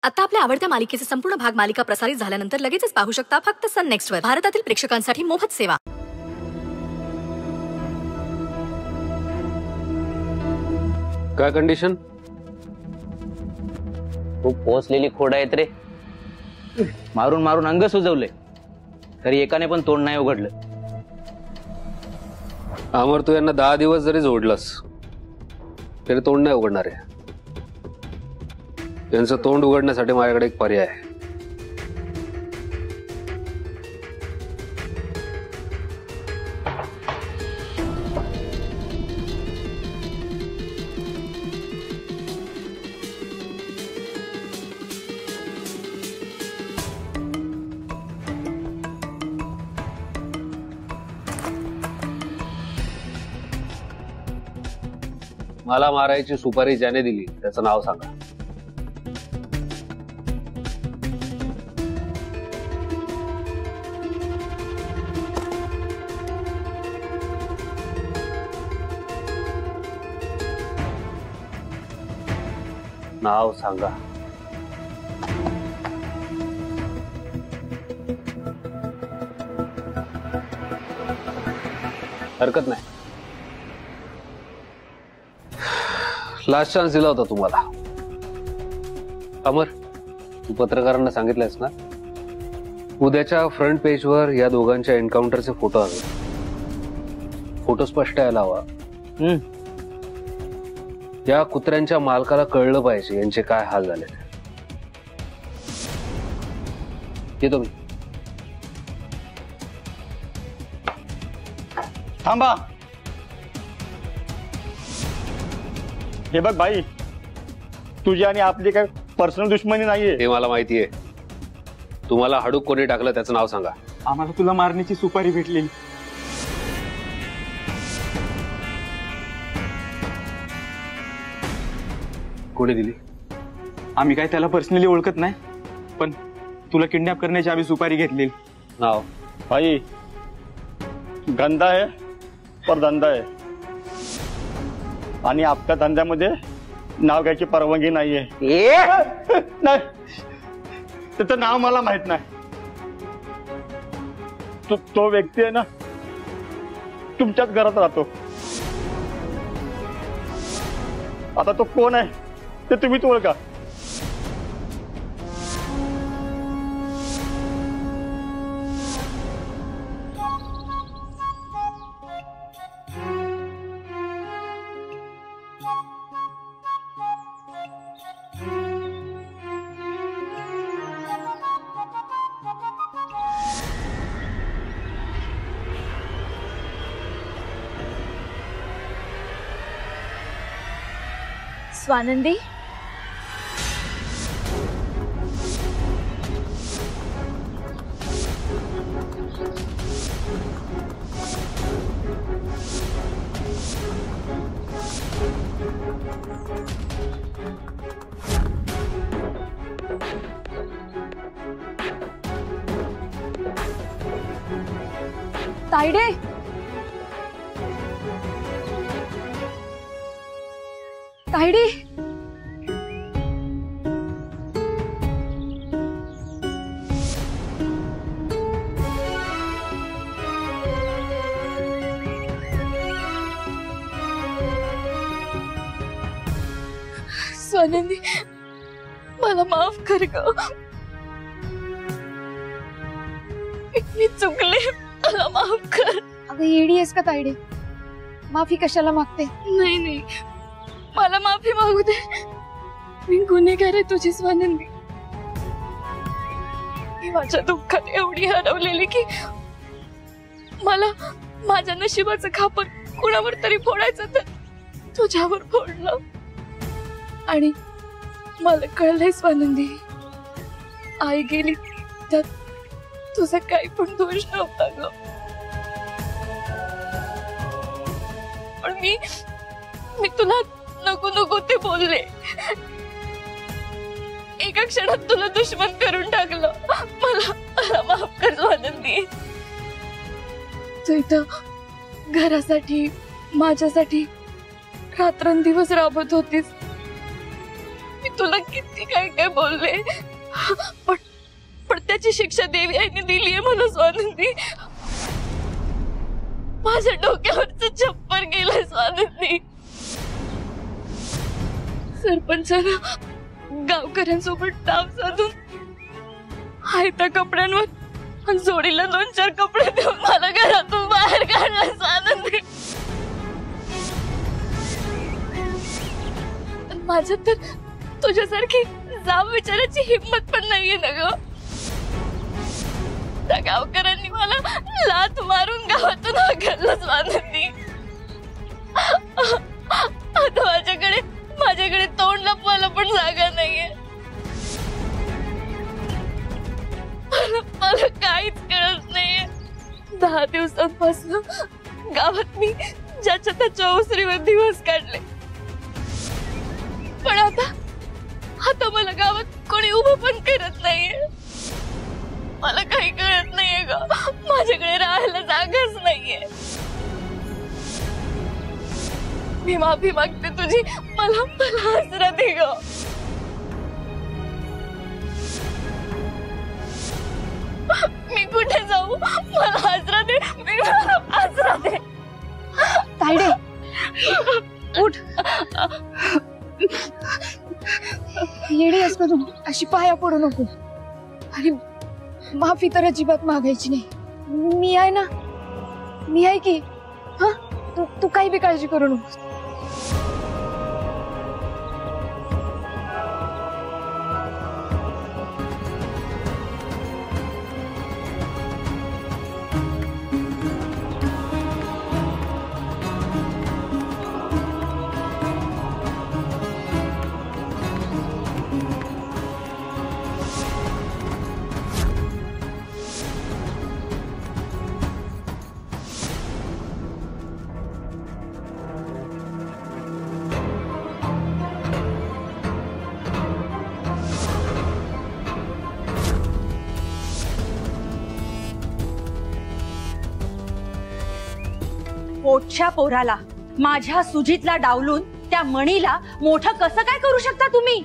आता आपल्या आवडत्या मालिकेचे संपूर्ण भाग मालिका प्रसारित झाल्यानंतर लगेचच पाहू शकता फक्त सन नेक्स्ट वर. भारतातील प्रेक्षकांसाठी मोफत सेवा. काय कंडिशन? खूप पोचलेली खोड आहेत रे. मारून मारून अंग सुजवले तरी एकाने पण तोंड नाही उघडलं. अमर, तू यांना 10 दिवस जरी जोडलंस तरी तोंड नाही उघडणार आहे. यांचं तोंड उघडण्यासाठी माझ्याकडे एक पर्याय आहे. मला मारायची सुपारी ज्याने दिली त्याचं नाव सांगा. नाव सांगा. हरकत नाही. लास्ट चान्स दिला होता तुम्हाला. अमर, तू पत्रकारांना सांगितलंयस ना, उद्याच्या फ्रंट पेजवर या दोघांच्या एन्काउंटरचे फोटो हवे. फोटो स्पष्ट यायला हवा. या कुत्र्यांच्या मालकाला कळलं पाहिजे यांचे काय हाल झाले. येतो मी. थांबा. हे बघ भाई, तुझी आणि आपली काय पर्सनल दुश्मनी नाहीये. हे मला माहितीये. तुम्हाला हाडूक कोणी टाकलं त्याचं नाव सांगा. आम्हाला तुला मारण्याची सुपारी भेटलेली. कोणी दिली? आम्ही काय त्याला पर्सनली ओळखत नाही, पण तुला किडनॅप करण्याची आम्ही सुपारी घेतलेली. नाव? भाई, गंदा है पर धंदा है आणि आपल्या धंद्यामध्ये नाव घ्यायची परवानगी नाहीये. नाही, त्याचं नाव मला माहित नाही. तो व्यक्ती आहे ना, तुमच्याच घरात राहतो. आता तो कोण आहे ते तुम्हीच ओळखा. स्वानंदी, तायडे, तायडे, स्वानंदी, मला माफ कर ग. मी चुकले, मला माफ कर. अगं येडी आहेस का तायडे? माफी कशाला मागते? नाही नाही, मला माफी मागू दे. मी गुन्हेगार आहे तुझी स्वानंदी. मी माझ्या दुःखात एवढी हरवलेली की मला माझ्या नशिबाचं खापर कुणावर तरी फोडायचं तर तुझ्यावर फोडलं. आणि मला कळलंय स्वानंदी, आई गेली त्यात तुझा काही पण दोष नव्हता ग. पण मी तुला नको नको ते बोलले. एका क्षणात तुला दुश्मन करून टाकलं. मला माफ कर स्वानंदी. तू इथं घरासाठी माझ्यासाठी रात्रंदिवस राबत होतीस. मी तुला किती काय काय बोलले, पण त्याची शिक्षा देवी आईने दिली आहे मला स्वानंदी. माझ्या डोक्यावरच छप्पर गेलं स्वानंदी. सरपंचानं गावकऱ्यांसोबत डाव साधून हायत्या कपड्यांवर जोडीला 2-4 कपडे देऊन मला घरातून बाहेर काढलं स्वानंदी. माझ्यात तर तुझ्यासारखी जाब विचारायची हिंमत पण नाहीये ना ग. त्या गावकऱ्यांनी मला लाथ मारून गावातून हाकललं स्वानंदी. आता माझ्याकडे तोंड लपवायला पण जागा नाहीये. मला काहीच कळत नाहीये. 10 दिवसांपासून गावात मी ज्याच्या त्याच्या ओसरीवर दिवस काढले, पण आता मला गावात कोणी उभं पण करत नाहीये. मला काही कळत नाहीये ग. माझ्याकडे राहायला जागाच नाहीये. मी माफी मागते तुझी. मला आसरा दे ग. मी कुठे जाऊ? मला आसरा दे. आसरा दे. तायडे उठ. येडी असं तू अशी पाया पडू नको. अरे माफी तर अजिबात मागायची नाही. मी आहे ना, मी आहे की. हा तू काही बी काळजी करू नको. पोटच्या पोराला, माझ्या सुजीतला डावलून त्या मणीला मोठं कसं काय करू शकता तुम्ही?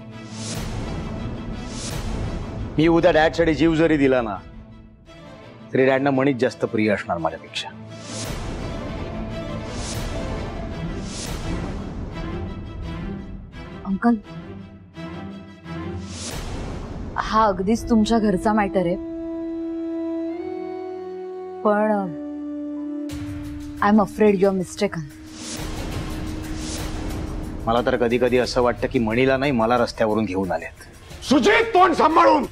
मी उद्या डॅडसाठी जीव जरी दिला ना, तरी डॅडना मणीच जास्त प्रिय असणार माझ्यापेक्षा. अंकल, हा अगदीच तुमच्या घरचा मॅटर आहे, पण I am afraid you are mistaken. मला तर कधी कधी असं वाटतं की मणीला नाही, मला रस्त्यावरून घेऊन आलेत. सुजित, तोंड सांभाळून.